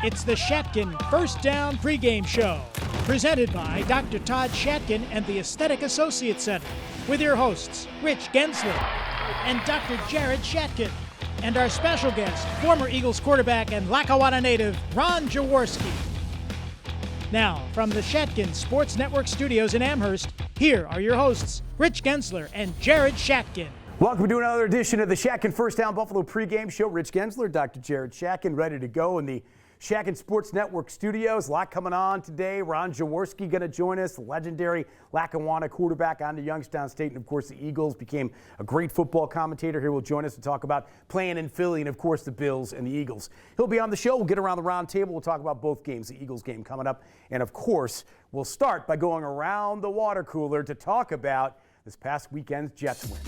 It's the Shatkin First Down Pregame Show, presented by Dr. Todd Shatkin and the Aesthetic Associates Center, with your hosts, Rich Gaenzler and Dr. Jared Shatkin, and our special guest, former Eagles quarterback and Lackawanna native, Ron Jaworski. Now, from the Shatkin Sports Network studios in Amherst, here are your hosts, Rich Gaenzler and Jared Shatkin. Welcome to another edition of the Shatkin First Down Buffalo Pregame Show. Rich Gaenzler, Dr. Jared Shatkin, ready to go in the Shatkin Sports Network studios. A lot coming on today. Ron Jaworski going to join us, the legendary Lackawanna quarterback on to Youngstown State. And, of course, the Eagles, became a great football commentator here. Will join us to talk about playing in Philly and, of course, the Bills and the Eagles. He'll be on the show. We'll get around the round table. We'll talk about both games, the Eagles game coming up. And, of course, we'll start by going around the water cooler to talk about this past weekend's Jets win.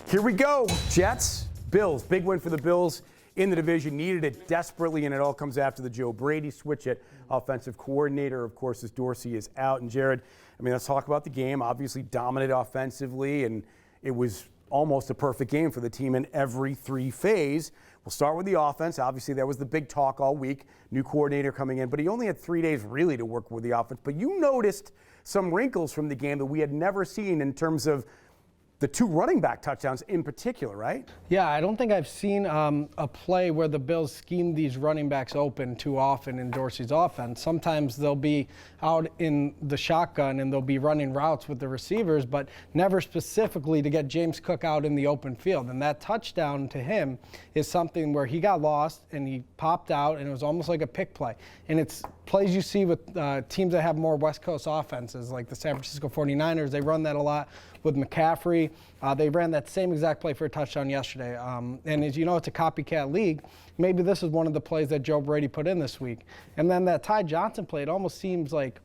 Here we go, Jets. Bills, big win for the Bills in the division. Needed it desperately, and it all comes after the Joe Brady switch at offensive coordinator. Of course, as Dorsey is out. And Jared, I mean, let's talk about the game. Obviously dominant offensively, and it was almost a perfect game for the team in every three phase. We'll start with the offense. Obviously, that was the big talk all week. New coordinator coming in, but he only had 3 days really to work with the offense. But you noticed some wrinkles from the game that we had never seen in terms of the two running back touchdowns in particular, right? Yeah, I don't think I've seen a play where the Bills scheme these running backs open too often in Dorsey's offense. Sometimes they'll be out in the shotgun and they'll be running routes with the receivers, but never specifically to get James Cook out in the open field. And that touchdown to him is something where he got lost and he popped out, and it was almost like a pick play. And it's plays you see with teams that have more West Coast offenses, like the San Francisco 49ers. They run that a lot with McCaffrey. They ran that same exact play for a touchdown yesterday. And as you know, it's a copycat league. Maybe this is one of the plays that Joe Brady put in this week. And then that Ty Johnson play, it almost seems like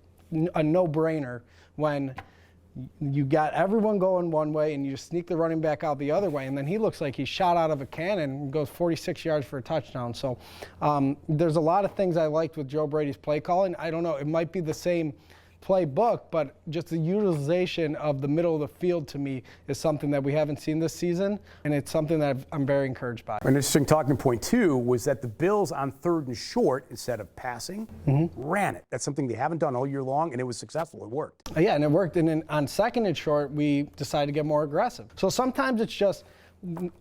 a no-brainer when you got everyone going one way and you just sneak the running back out the other way, and then he looks like he's shot out of a cannon and goes 46 yards for a touchdown. So there's a lot of things I liked with Joe Brady's play calling. I don't know, it might be the same playbook, but just the utilization of the middle of the field to me is something that we haven't seen this season, and it's something that I'm very encouraged by. An interesting talking point, too, was that the Bills on 3rd and short, instead of passing, ran it. That's something they haven't done all year long, and it was successful. It worked. Yeah, and it worked. And then on 2nd and short, we decided to get more aggressive. So sometimes it's just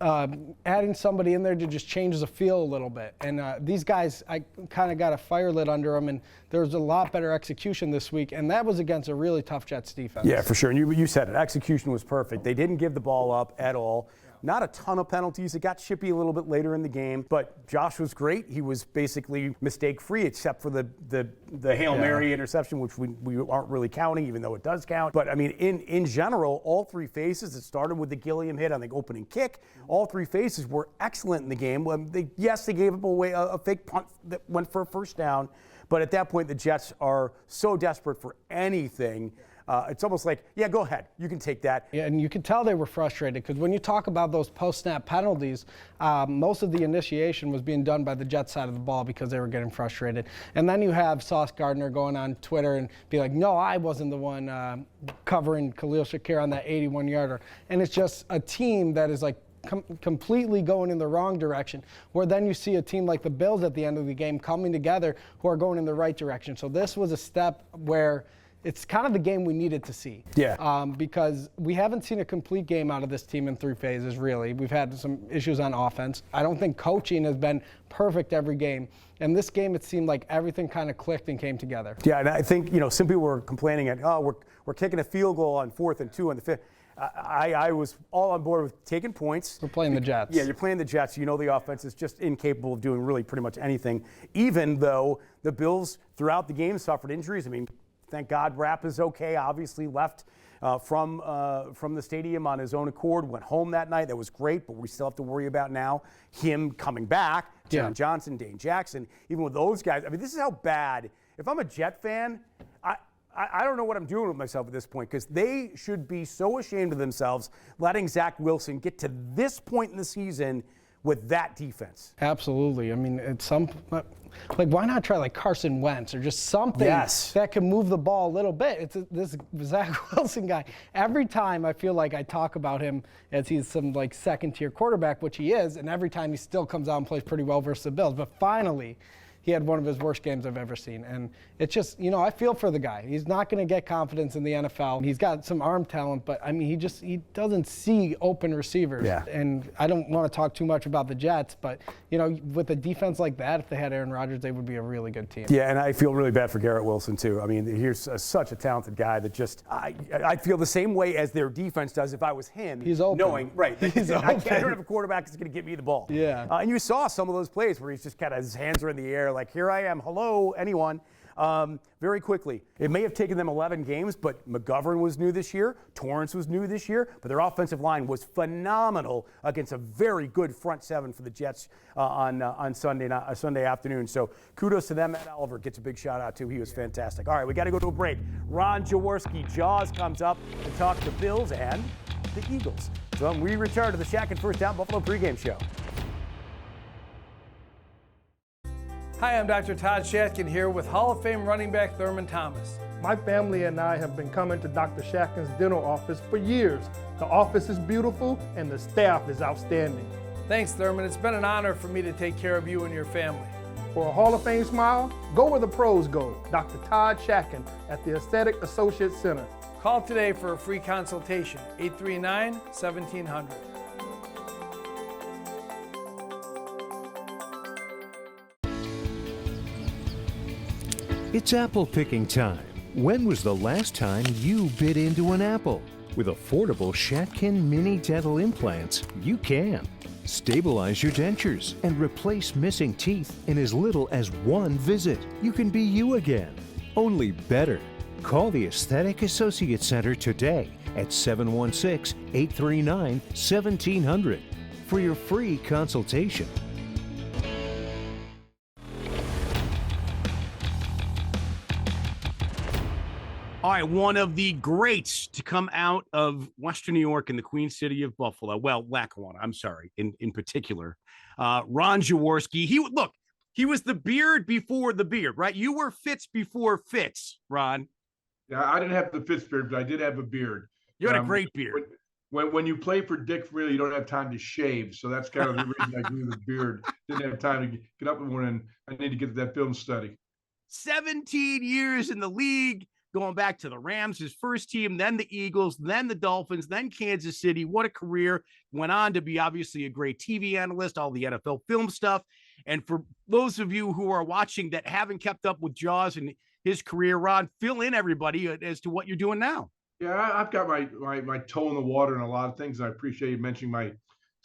adding somebody in there to just change the feel a little bit. And these guys, I kind of got a fire lit under them, and there was a lot better execution this week, and that was against a really tough Jets defense. Yeah, for sure. And you said it. Execution was perfect. They didn't give the ball up at all. Not a ton of penalties. It got chippy a little bit later in the game, but Josh was great. He was basically mistake-free except for the Hail Mary interception, which we aren't really counting, even though it does count. But, I mean, in general, all three phases, it started with the Gilliam hit on the opening kick. All three phases were excellent in the game. Yes, they gave up away a fake punt that went for a first down, but at that point, the Jets are so desperate for anything. It's almost like, yeah, go ahead. You can take that. Yeah, and you could tell they were frustrated because when you talk about those post-snap penalties, most of the initiation was being done by the Jets side of the ball because they were getting frustrated. And then you have Sauce Gardner going on Twitter and be like, no, I wasn't the one covering Khalil Shakir on that 81-yarder. And it's just a team that is like completely going in the wrong direction, where then you see a team like the Bills at the end of the game coming together who are going in the right direction. So this was a step where it's kind of the game we needed to see. Yeah. Because we haven't seen a complete game out of this team in 3 phases, really. We've had some issues on offense. I don't think coaching has been perfect every game. And this game, it seemed like everything kind of clicked and came together. Yeah, and I think, some people were complaining we're kicking a field goal on 4th and 2 on the 5th. I was all on board with taking points. We're playing the Jets. Yeah, you're playing the Jets. You know the offense is just incapable of doing really pretty much anything, even though the Bills throughout the game suffered injuries. I mean, thank God Rapp is okay. Obviously left from the stadium on his own accord, went home that night. That was great, but we still have to worry about now him coming back. John Johnson, Dane Jackson, even with those guys. I mean, this is how bad. If I'm a Jet fan, I don't know what I'm doing with myself at this point, because they should be so ashamed of themselves letting Zach Wilson get to this point in the season with that defense. Absolutely. I mean, it's why not try like Carson Wentz or just something that can move the ball a little bit? It's this Zach Wilson guy. Every time I feel like I talk about him as he's some like second-tier quarterback, which he is, and every time he still comes out and plays pretty well versus the Bills. But finally, he had one of his worst games I've ever seen. And it's just, I feel for the guy. He's not going to get confidence in the NFL. He's got some arm talent, but I mean, he doesn't see open receivers. Yeah. And I don't want to talk too much about the Jets, but, with a defense like that, if they had Aaron Rodgers, they would be a really good team. Yeah, and I feel really bad for Garrett Wilson, too. I mean, here's such a talented guy that just, I feel the same way as their defense does if I was him. He's open. Knowing, right, He's I open. don't have a quarterback that's going to get me the ball. Yeah. And you saw some of those plays where he's just kind of, his hands are in the air, like, here I am, hello, anyone. Very quickly, it may have taken them 11 games, but McGovern was new this year, Torrance was new this year, but their offensive line was phenomenal against a very good front seven for the Jets on Sunday afternoon. So kudos to them. Ed Oliver gets a big shout out too. He was fantastic. All right, we got to go to a break. Ron Jaworski, Jaws, comes up to talk the Bills and the Eagles. So we return to the Shatkin First Down Buffalo pregame show. Hi, I'm Dr. Todd Shatkin here with Hall of Fame running back Thurman Thomas. My family and I have been coming to Dr. Shatkin's dental office for years. The office is beautiful and the staff is outstanding. Thanks, Thurman. It's been an honor for me to take care of you and your family. For a Hall of Fame smile, go where the pros go. Dr. Todd Shatkin at the Aesthetic Associates Center. Call today for a free consultation, 839-1700. It's apple picking time. When was the last time you bit into an apple? With affordable Shatkin Mini Dental Implants, you can. Stabilize your dentures and replace missing teeth in as little as one visit. You can be you again, only better. Call the Aesthetic Associates Center today at 716-839-1700 for your free consultation. All right, one of the greats to come out of Western New York and the Queen City of Buffalo. Well, Lackawanna, I'm sorry, in particular. Ron Jaworski. He was the beard before the beard, right? You were Fitz before Fitz, Ron. Yeah, I didn't have the Fitz beard, but I did have a beard. You had a great beard. When you play for Dick Freely, you don't have time to shave. So that's kind of the reason I grew the beard. Didn't have time to get up in the morning. I need to get to that film study. 17 years in the league. Going back to the Rams, his first team, then the Eagles, then the Dolphins, then Kansas City. What a career. Went on to be obviously a great TV analyst, all the NFL film stuff. And for those of you who are watching that haven't kept up with Jaws and his career, Ron, fill in everybody as to what you're doing now. Yeah, I've got my toe in the water in a lot of things. I appreciate you mentioning my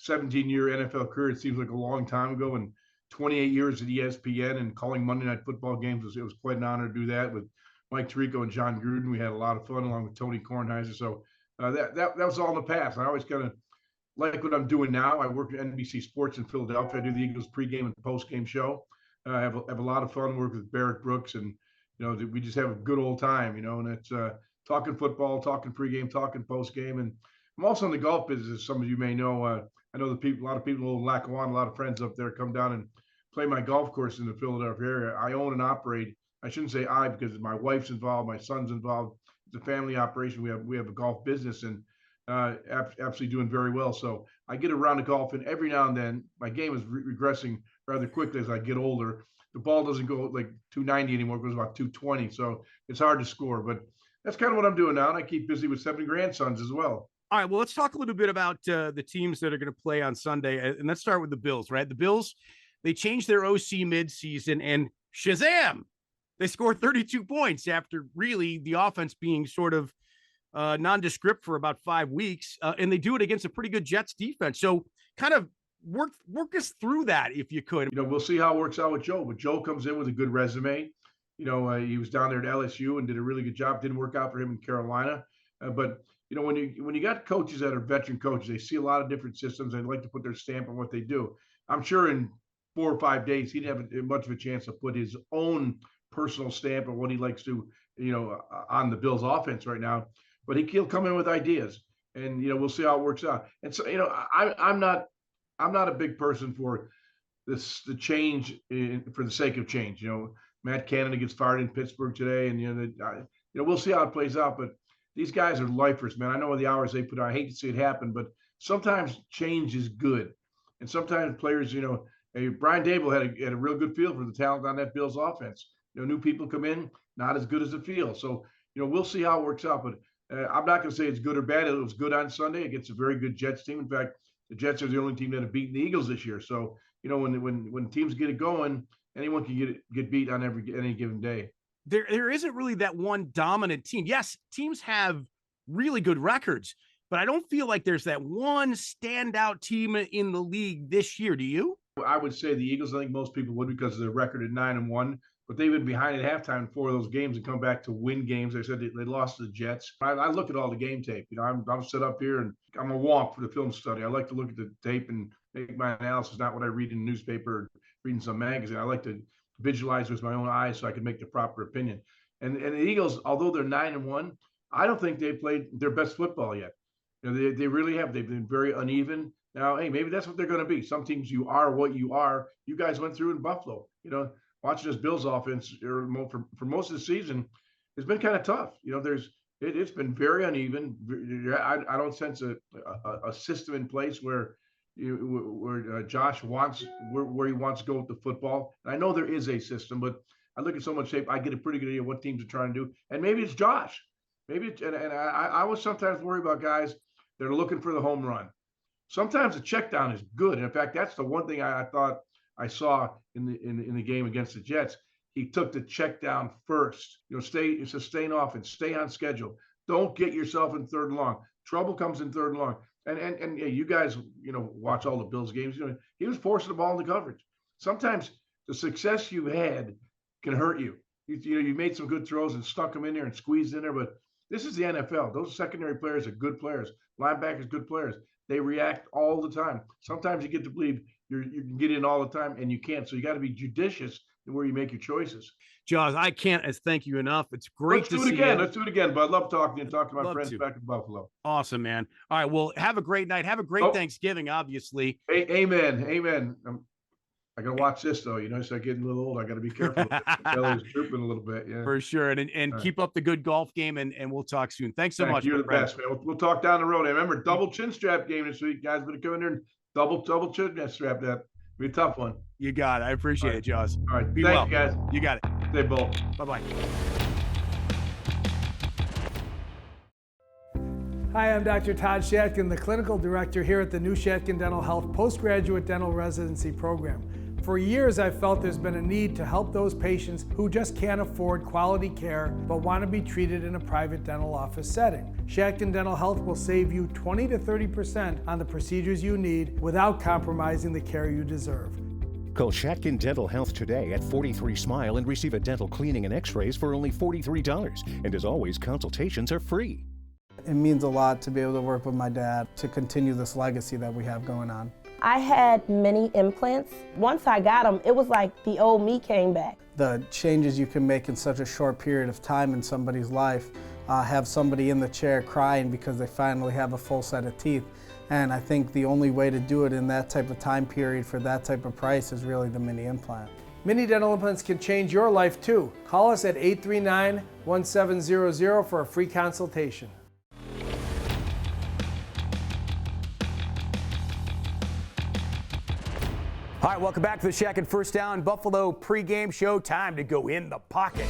17-year NFL career. It seems like a long time ago, and 28 years at ESPN and calling Monday Night Football games. It was quite an honor to do that with Mike Tirico and John Gruden. We had a lot of fun along with Tony Kornheiser. So that was all in the past. I always kind of like what I'm doing now. I work at NBC Sports in Philadelphia. I do the Eagles pregame and postgame show. I have a lot of fun. Work with Barrett Brooks, and we just have a good old time. And it's talking football, talking pregame, talking postgame, and I'm also in the golf business. Some of you may know. I know a lot of people in Lackawanna, a lot of friends up there come down and play my golf course in the Philadelphia area. I own and operate. I shouldn't say I, because my wife's involved, my son's involved. It's a family operation. We have a golf business, and absolutely doing very well. So I get around to golf, and every now and then my game is regressing rather quickly as I get older. The ball doesn't go like 290 anymore; it goes about 220. So it's hard to score. But that's kind of what I'm doing now, and I keep busy with 7 grandsons as well. All right, well, let's talk a little bit about the teams that are going to play on Sunday, and let's start with the Bills. Right, the Bills, they changed their OC midseason, and shazam! They scored 32 points after really the offense being sort of nondescript for about 5 weeks. And they do it against a pretty good Jets defense. So kind of work us through that if you could. We'll see how it works out with Joe. But Joe comes in with a good resume. He was down there at LSU and did a really good job. Didn't work out for him in Carolina. But when you got coaches that are veteran coaches, they see a lot of different systems. They like to put their stamp on what they do. I'm sure in 4 or 5 days, he'd have much of a chance to put his own personal stamp on what he likes to, on the Bills offense right now, but he'll come in with ideas, and we'll see how it works out. And so, I'm not I'm not a big person for the change for the sake of change. Matt Canada gets fired in Pittsburgh today, and we'll see how it plays out. But these guys are lifers, man. I know the hours they put out. I hate to see it happen, but sometimes change is good, and sometimes players, Brian Dable had a real good feel for the talent on that Bills offense. New people come in, not as good as it feels. So we'll see how it works out. But I'm not going to say it's good or bad. It was good on Sunday against a very good Jets team. In fact, the Jets are the only team that have beaten the Eagles this year. So when teams get it going, anyone can get beat on any given day. There isn't really that one dominant team. Yes, teams have really good records, but I don't feel like there's that one standout team in the league this year. Do you? I would say the Eagles. I think most people would because of their record at 9-1. But they've been behind at halftime in 4 of those games and come back to win games. They said they lost to the Jets. I look at all the game tape. I'm set up here and I'm a wonk for the film study. I like to look at the tape and make my analysis, not what I read in the newspaper or reading some magazine. I like to visualize with my own eyes so I can make the proper opinion. And the Eagles, although they're 9-1, I don't think they've played their best football yet. They really have. They've been very uneven. Now, hey, maybe that's what they're going to be. Some teams you are what you are. You guys went through in Buffalo. Watching this Bills offense for most of the season, it's been kind of tough. It's been very uneven. I don't sense a system in place where Josh wants where he wants to go with the football. And I know there is a system, but I look at so much tape, I get a pretty good idea of what teams are trying to do. And maybe it's Josh. I was sometimes worried about guys that are looking for the home run. Sometimes the check down is good. And in fact, that's the one thing I thought I saw in the game against the Jets. He took the check down first. Sustain offense, stay on schedule. Don't get yourself in 3rd and long. Trouble comes in 3rd and long. And you guys, watch all the Bills games. He was forcing the ball into coverage. Sometimes the success you've had can hurt you. You made some good throws and stuck them in there and squeezed in there. But this is the NFL. Those secondary players are good players. Linebackers, good players. They react all the time. Sometimes you get to believe you can get in all the time, and you can't. So you got to be judicious in where you make your choices. Jaws, I can't thank you enough. It's great to see you. Let's do it again. But I love talking to you and talking to my friends back in Buffalo. Awesome, man. All right, well, have a great night. Have a great Thanksgiving, obviously. Amen. I got to watch this, though. As I get a little old, I got to be careful. My belly's drooping a little bit. Yeah. For sure. And keep up the good golf game, and we'll talk soon. Thanks so much. You're the best, man. We'll talk down the road. And remember, double chin strap game this week. Guys, better come in there and double chin strap that. Be a tough one. You got it. I appreciate it, Jaws. All right. Be Thank well. you, guys. You got it. Stay bold. Bye-bye. Hi, I'm Dr. Todd Shatkin, the Clinical Director here at the new Shatkin Dental Health Postgraduate Dental Residency Program. For years, I've felt there's been a need to help those patients who just can't afford quality care but want to be treated in a private dental office setting. Shatkin Dental Health will save you 20 to 30% on the procedures you need without compromising the care you deserve. Call Shatkin Dental Health today at 43 Smile and receive a dental cleaning and x-rays for only $43. And as always, consultations are free. It means a lot to be able to work with my dad to continue this legacy that we have going on. I had many implants. Once I got them, it was like the old me came back. The changes you can make in such a short period of time in somebody's life, have somebody in the chair crying because they finally have a full set of teeth. And I think the only way to do it in that type of time period for that type of price is really the mini implant. Mini dental implants can change your life too. Call us at 839-1700 for a free consultation. All right, welcome back to the Shatkin First Down Buffalo pregame show. Time to go in the pocket.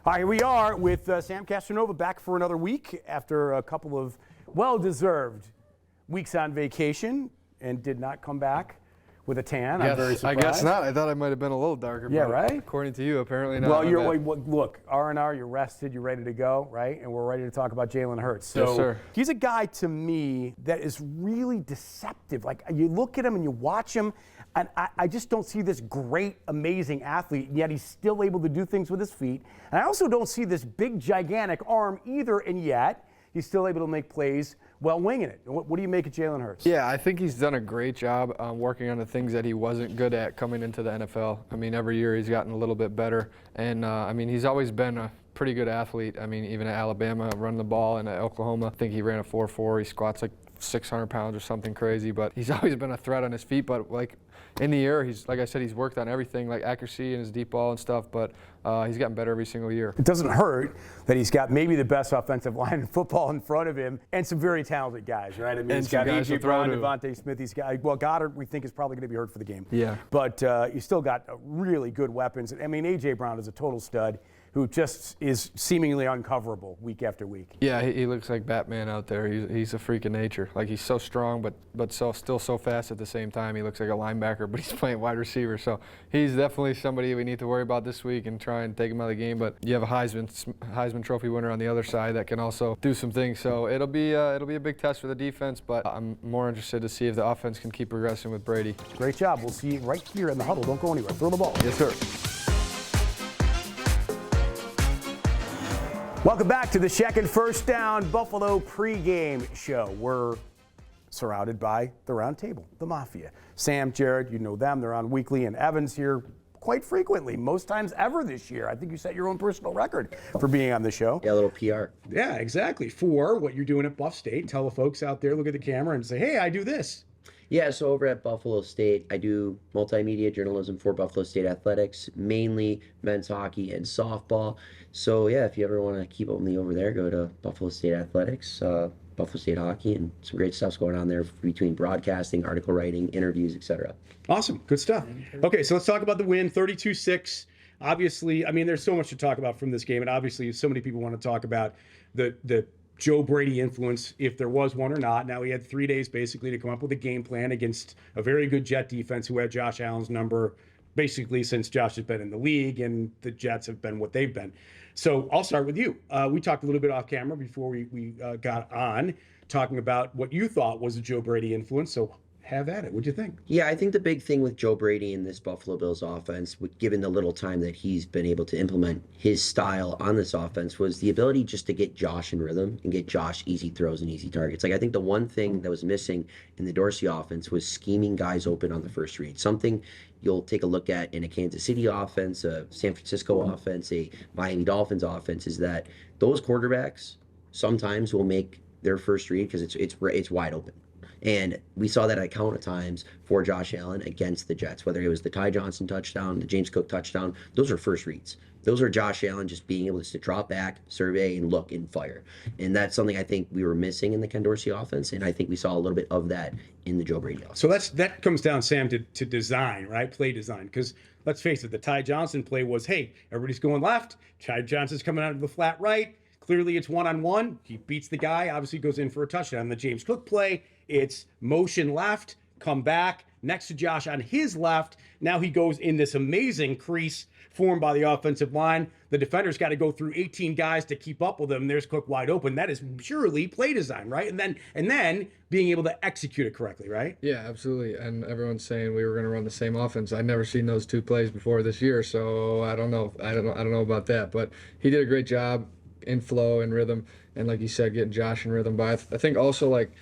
All right, here we are with Sam Castronova back for another week after a couple of well-deserved weeks on vacation and did not come back with a tan. Yes, I'm very surprised. I guess not. I thought I might have been a little darker. Yeah, but right? According to you, apparently not. Well, look, R&R, you're rested, you're ready to go, right? And we're ready to talk about Jalen Hurts. So yes, sir. He's a guy to me that is really deceptive. Like, you look at him and you watch him, and I just don't see this great, amazing athlete, and yet he's still able to do things with his feet. And I also don't see this big, gigantic arm either, and yet he's still able to make plays well, winging it. What do you make of Jalen Hurts? Yeah, I think he's done a great job working on the things that he wasn't good at coming into the NFL. I mean, every year he's gotten a little bit better. And, I mean, he's always been a pretty good athlete. I mean, even at Alabama, running the ball, and at Oklahoma, I think he ran a 4.4. He squats like 600 pounds or something crazy. But he's always been a threat on his feet. But, like, in the air, he's, like I said, he's worked on everything, like accuracy and his deep ball and stuff. But he's gotten better every single year. It doesn't hurt that he's got maybe the best offensive line in football in front of him and some very talented guys, right? I mean, he's got A.J. Brown, Devontae Smith. He's got, well, Goddard we think is probably going to be hurt for the game. Yeah. But you still got really good weapons. I mean, A.J. Brown is a total stud who just is seemingly uncoverable week after week. Yeah, he looks like Batman out there. He's a freak of nature. Like, he's so strong, but still so fast at the same time. He looks like a linebacker, but he's playing wide receiver. So he's definitely somebody we need to worry about this week and try and take him out of the game. But you have a Heisman Trophy winner on the other side that can also do some things. So it'll be a big test for the defense. But I'm more interested to see if the offense can keep progressing with Brady. Great job. We'll see you right here in the huddle. Don't go anywhere. Throw the ball. Yes, sir. Welcome back to the Shatkin First Down Buffalo pregame show. We're surrounded by the round table, the Mafia. Sam, Jared, you know them. They're on weekly, and Evan's here quite frequently, most times ever this year. I think you set your own personal record for being on the show. Yeah, a little PR. Yeah, exactly. For what you're doing at Buff State. Tell the folks out there, look at the camera and say, hey, I do this. Yeah, so over at Buffalo State, I do multimedia journalism for Buffalo State Athletics, mainly men's hockey and softball. So yeah, if you ever want to keep up with me over there, go to Buffalo State Athletics, Buffalo State Hockey, and some great stuff's going on there between broadcasting, article writing, interviews, etc. Awesome. Good stuff. Okay, so let's talk about the win, 32-6. Obviously, I mean, there's so much to talk about from this game, and obviously so many people want to talk about the Joe Brady influence, if there was one or not. Now, he had 3 days basically to come up with a game plan against a very good Jet defense who had Josh Allen's number basically since Josh has been in the league, and the Jets have been what they've been. So I'll start with you. We talked a little bit off camera before we got on, talking about what you thought was a Joe Brady influence. So have at it. What'd you think? Yeah, I think the big thing with Joe Brady and this Buffalo Bills offense, given the little time that he's been able to implement his style on this offense, was the ability just to get Josh in rhythm and get Josh easy throws and easy targets. Like, I think the one thing that was missing in the Dorsey offense was scheming guys open on the first read. Something you'll take a look at in a Kansas City offense, a San Francisco offense, a Miami Dolphins offense, is that those quarterbacks sometimes will make their first read because it's wide open. And we saw that a count of times for Josh Allen against the Jets, whether it was the Ty Johnson touchdown, the James Cook touchdown. Those are first reads. Those are Josh Allen just being able to drop back, survey, and look and fire. And that's something I think we were missing in the Ken Dorsey offense, and I think we saw a little bit of that in the Joe Brady offense. So that comes down, Sam, to design, right? Play design. Because let's face it, the Ty Johnson play was, hey, everybody's going left. Ty Johnson's coming out of the flat right. Clearly, it's one-on-one. He beats the guy, obviously goes in for a touchdown. The James Cook play, it's motion left, come back, next to Josh on his left. Now he goes in this amazing crease formed by the offensive line. The defender's got to go through 18 guys to keep up with him. There's Cook wide open. That is purely play design, right? And then being able to execute it correctly, right? Yeah, absolutely. And everyone's saying we were going to run the same offense. I've never seen those two plays before this year, so I don't know. I don't know about that. But he did a great job in flow and rhythm, and like you said, getting Josh in rhythm. But I think also, like,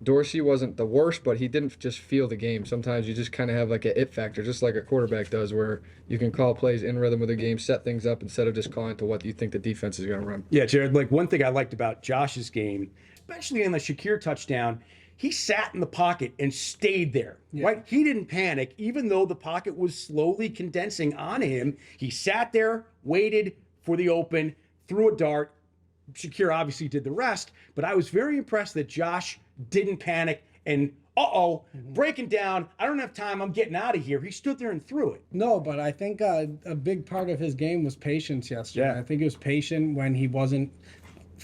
Dorsey wasn't the worst, but he didn't just feel the game. Sometimes you just kind of have like an it factor, just like a quarterback does, where you can call plays in rhythm with the game, set things up instead of just calling to what you think the defense is going to run. Yeah, Jared, like one thing I liked about Josh's game, especially in the Shakir touchdown, he sat in the pocket and stayed there, right? He didn't panic, even though the pocket was slowly condensing on him. He sat there, waited for the open, threw a dart. Shakir obviously did the rest, but I was very impressed that Josh didn't panic and, breaking down, I don't have time, I'm getting out of here. He stood there and threw it. No, but I think a big part of his game was patience yesterday. Yeah. I think he was patient when he wasn't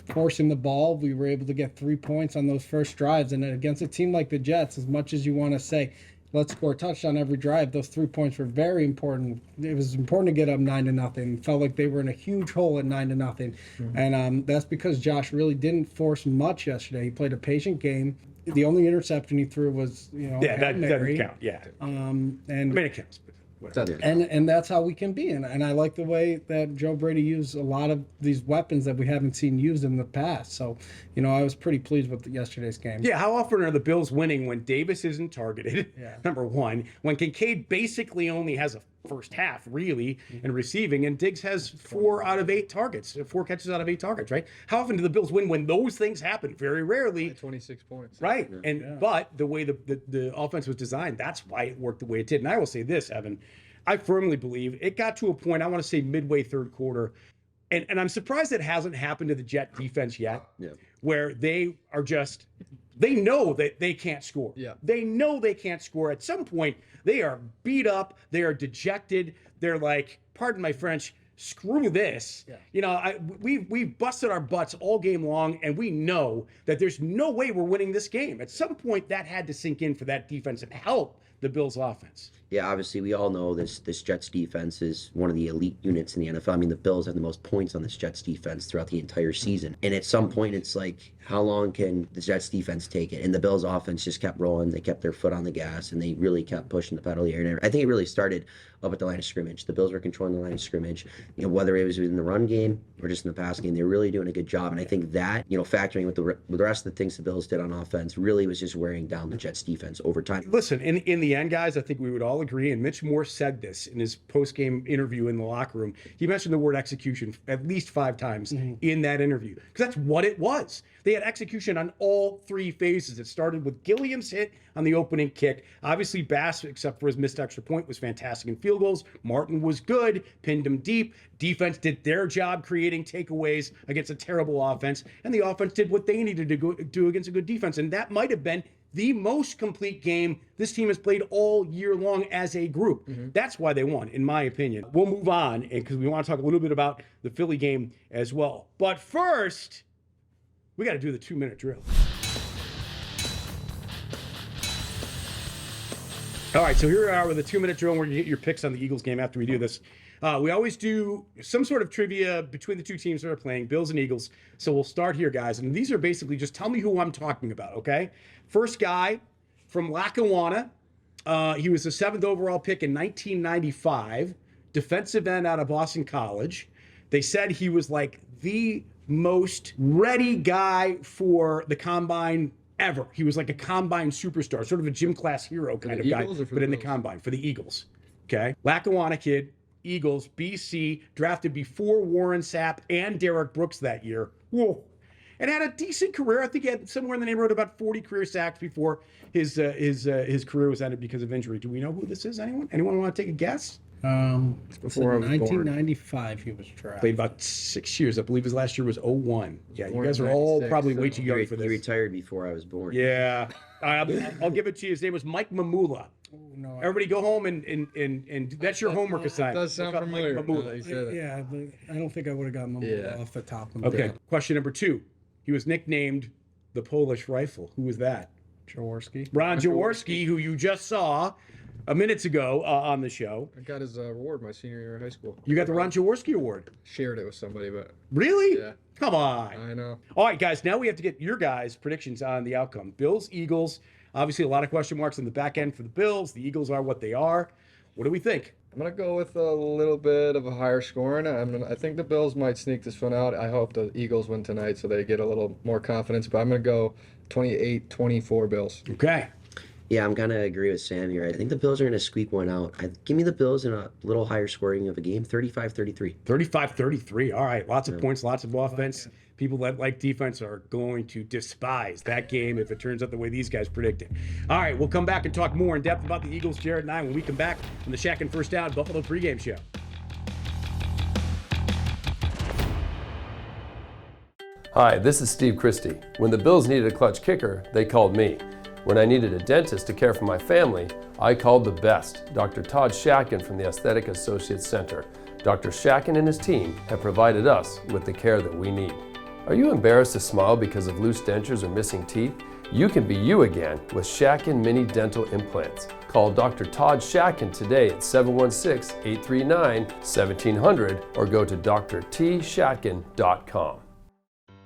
forcing the ball. We were able to get 3 points on those first drives, and against a team like the Jets, as much as you want to say, let's score a touchdown every drive, those 3 points were very important. It was important to get up 9-0. Felt like they were in a huge hole at 9-0. Mm-hmm. And that's because Josh really didn't force much yesterday. He played a patient game. The only interception he threw was, that doesn't count. Yeah. And I mean, it counts. And that's how we can be. And I like the way that Joe Brady used a lot of these weapons that we haven't seen used in the past. So, I was pretty pleased with yesterday's game. Yeah, how often are the Bills winning when Davis isn't targeted? Yeah. Number one, when Kincaid basically only has a first half, really, in receiving, and Diggs has 4 out of 8 targets, 4 catches out of 8 targets, right? How often do the Bills win when those things happen? Very rarely. 26 points. Right. But the way the offense was designed, that's why it worked the way it did. And I will say this, Evan, I firmly believe it got to a point, I want to say midway third quarter, and I'm surprised it hasn't happened to the Jet defense yet, where they are just, they know that they can't score. Yeah. They know they can't score. At some point, they are beat up. They are dejected. They're like, pardon my French, screw this. Yeah. We've busted our butts all game long, and we know that there's no way we're winning this game. At some point, that had to sink in for that defense and help the Bills' offense. Yeah, obviously we all know this Jets defense is one of the elite units in the NFL. I mean, the Bills have the most points on this Jets defense throughout the entire season. And at some point, it's like, how long can the Jets defense take it? And the Bills offense just kept rolling. They kept their foot on the gas, and they really kept pushing the pedal here. And I think it really started up at the line of scrimmage. The Bills were controlling the line of scrimmage. Whether it was in the run game or just in the pass game, they were really doing a good job. And I think that, factoring with the rest of the things the Bills did on offense really was just wearing down the Jets defense over time. Listen, in the end, guys, I think we would all agree, and Mitch Moore said this in his post-game interview in the locker room. He mentioned the word execution at least 5 times in that interview, because that's what it was. They had execution on all 3 phases. It started with Gilliam's hit on the opening kick. Obviously, Bass, except for his missed extra point, was fantastic in field goals. Martin was good, pinned him deep. Defense did their job creating takeaways against a terrible offense, and the offense did what they needed to do against a good defense. And that might have been the most complete game this team has played all year long as a group. That's why they won, in my opinion. We'll move on, because we want to talk a little bit about the Philly game as well. But first, we got to do the 2-minute drill. All right, so here we are with a 2-minute drill, and we're going to get your picks on the Eagles game after we do this. We always do some sort of trivia between the two teams that are playing, Bills and Eagles. So we'll start here, guys. And these are basically just tell me who I'm talking about, okay? First guy from Lackawanna. He was the 7th overall pick in 1995, defensive end out of Boston College. They said he was like the most ready guy for the combine ever. He was like a combine superstar, sort of a gym class hero kind of guy, but in the combine for the Eagles. Okay. Lackawanna kid, Eagles, BC, drafted before Warren Sapp and Derek Brooks that year. Whoa. And had a decent career. I think he had somewhere in the neighborhood about 40 career sacks before his career was ended because of injury. Do we know who this is? Anyone want to take a guess? Before 1995 he was drafted. Played about 6 years. I believe his last year was 01. Yeah, you guys are all probably way too young for this. He retired before I was born. Yeah. I'll give it to you. His name was Mike Mamula. Oh, no, Everybody go home and that's your homework assignment. It does sound familiar. Yeah, but I don't think I would have gotten Mamula off the top of my Okay. head. Question number 2. He was nicknamed the Polish Rifle. Who was that? Jaworski. Ron Jaworski, who you just saw a minute ago on the show. I got his award my senior year of high school. You got the Ron Jaworski Award. Shared it with somebody, but Really? yeah. Come on. I know. All right, guys, now we have to get your guys' predictions on the outcome. Bills, Eagles. Obviously, a lot of question marks on the back end for the Bills. The Eagles are what they are. What do we think? I'm going to go with a little bit of a higher scoring. I think the Bills might sneak this one out. I hope the Eagles win tonight so they get a little more confidence, but I'm going to go 28-24 Bills. Okay. Yeah, I'm going to agree with Sam here. I think the Bills are going to squeak one out. Give me the Bills in a little higher scoring of a game, 35-33. 35-33. All right, lots of points, lots of offense. People that like defense are going to despise that game if it turns out the way these guys predicted. All right, we'll come back and talk more in depth about the Eagles, Jared and I, when we come back on the Shatkin First Down Buffalo Pregame Show. Hi, this is Steve Christie. When the Bills needed a clutch kicker, they called me. When I needed a dentist to care for my family, I called the best, Dr. Todd Shatkin from the Aesthetic Associates Center. Dr. Shatkin and his team have provided us with the care that we need. Are you embarrassed to smile because of loose dentures or missing teeth? You can be you again with Shatkin Mini Dental Implants. Call Dr. Todd Shatkin today at 716-839-1700 or go to drtshatkin.com.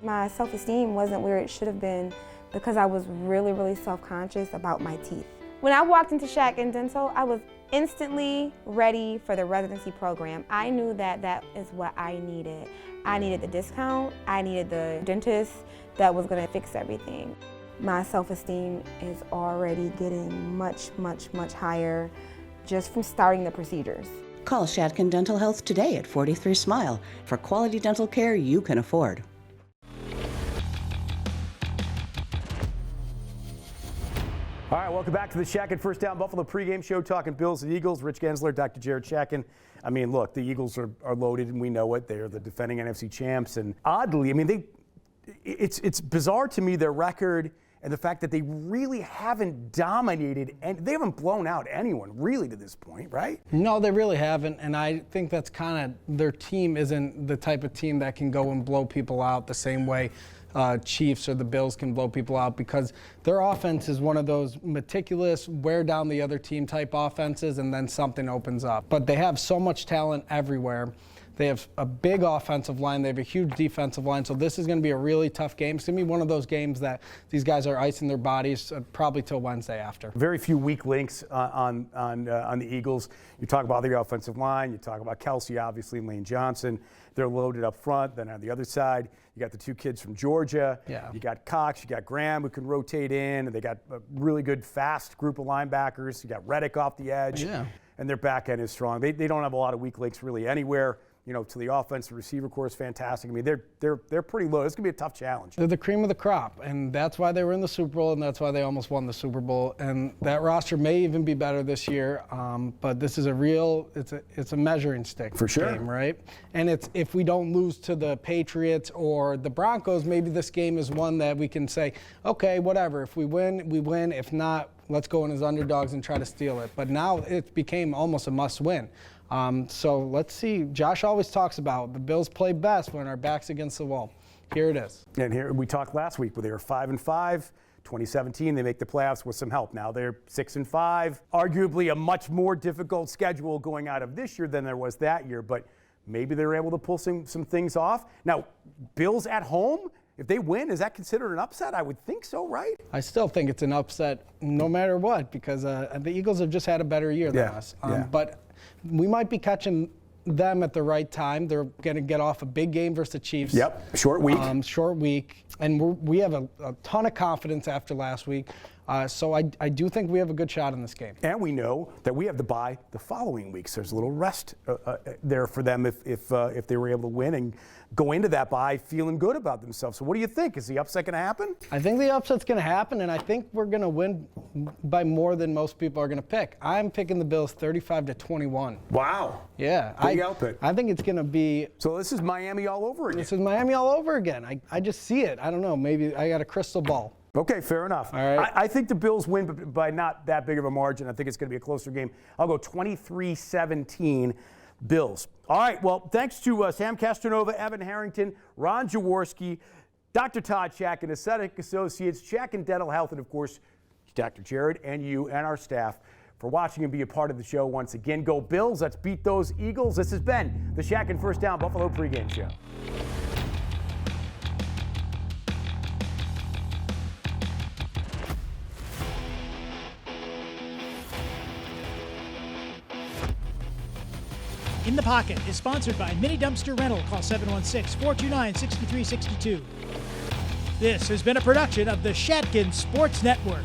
My self-esteem wasn't where it should have been because I was really, really self-conscious about my teeth. When I walked into Shatkin Dental, I was instantly ready for the residency program. I knew that that is what I needed. I needed the discount. I needed the dentist that was going to fix everything. My self-esteem is already getting much, much, much higher just from starting the procedures. Call Shatkin Dental Health today at 43 Smile for quality dental care you can afford. All right, welcome back to the Shatkin First Down Buffalo pregame show, talking Bills and Eagles. Rich Gaenzler, Dr. Jared Shatkin. I mean, look, the Eagles are loaded, and we know it. They are the defending NFC champs, and oddly, I mean, it's bizarre to me, their record and the fact that they really haven't dominated, and they haven't blown out anyone really to this point, right? No, they really haven't, and I think that's kind of, their team isn't the type of team that can go and blow people out the same way Chiefs or the Bills can blow people out, because their offense is one of those meticulous, wear down the other team type offenses, and then something opens up. But they have so much talent everywhere. They have a big offensive line. They have a huge defensive line. So this is going to be a really tough game. It's going to be one of those games that these guys are icing their bodies probably till Wednesday after. Very few weak links on the Eagles. You talk about the offensive line. You talk about Kelsey, obviously, Lane Johnson. They're loaded up front. Then on the other side, you got the two kids from Georgia. Yeah. You got Cox. You got Graham, who can rotate in. And they got a really good, fast group of linebackers. You got Reddick off the edge. Yeah. And their back end is strong. They don't have a lot of weak links really anywhere. You know, to the offense, the receiver corps is fantastic. I mean, they're pretty low. It's going to be a tough challenge. They're the cream of the crop, and that's why they were in the Super Bowl, and that's why they almost won the Super Bowl. And that roster may even be better this year, but this is it's a measuring stick for sure game, right? And it's, if we don't lose to the Patriots or the Broncos, maybe this game is one that we can say, okay, whatever. If we win, we win. If not, let's go in as underdogs and try to steal it. But now it became almost a must-win. So let's see. Josh always talks about the Bills play best when our back's against the wall. Here it is. And here we talked last week where they were 5-5. 2017, they make the playoffs with some help. Now they're 6-5. Arguably a much more difficult schedule going out of this year than there was that year, but maybe they're able to pull some things off. Now, Bills at home, if they win, is that considered an upset? I would think so, right? I still think it's an upset no matter what, because the Eagles have just had a better year than us. But we might be catching them at the right time. They're going to get off a big game versus the Chiefs. Yep, short week. Short week. And we have a ton of confidence after last week. So I do think we have a good shot in this game. And we know that we have the bye the following week. So there's a little rest there for them if they were able to win and go into that bye feeling good about themselves. So what do you think? Is the upset going to happen? I think the upset's going to happen, and I think we're going to win by more than most people are going to pick. I'm picking the Bills 35-21. Wow. Yeah. Big output. I think it's going to be. So this is Miami all over again. This is Miami all over again. I just see it. I don't know. Maybe I got a crystal ball. Okay, fair enough. All right. I think the Bills win by not that big of a margin. I think it's going to be a closer game. I'll go 23-17 Bills. All right, well, thanks to Sam Castronova, Evan Harrington, Ron Jaworski, Dr. Todd Shatkin, Aesthetic Associates, Shatkin Dental Health, and, of course, Dr. Jared and you and our staff for watching and be a part of the show once again. Go Bills. Let's beat those Eagles. This has been the Shatkin First Down Buffalo pregame show. In the Pocket is sponsored by Mini Dumpster Rental. Call 716-429-6362. This has been a production of the Shatkin Sports Network.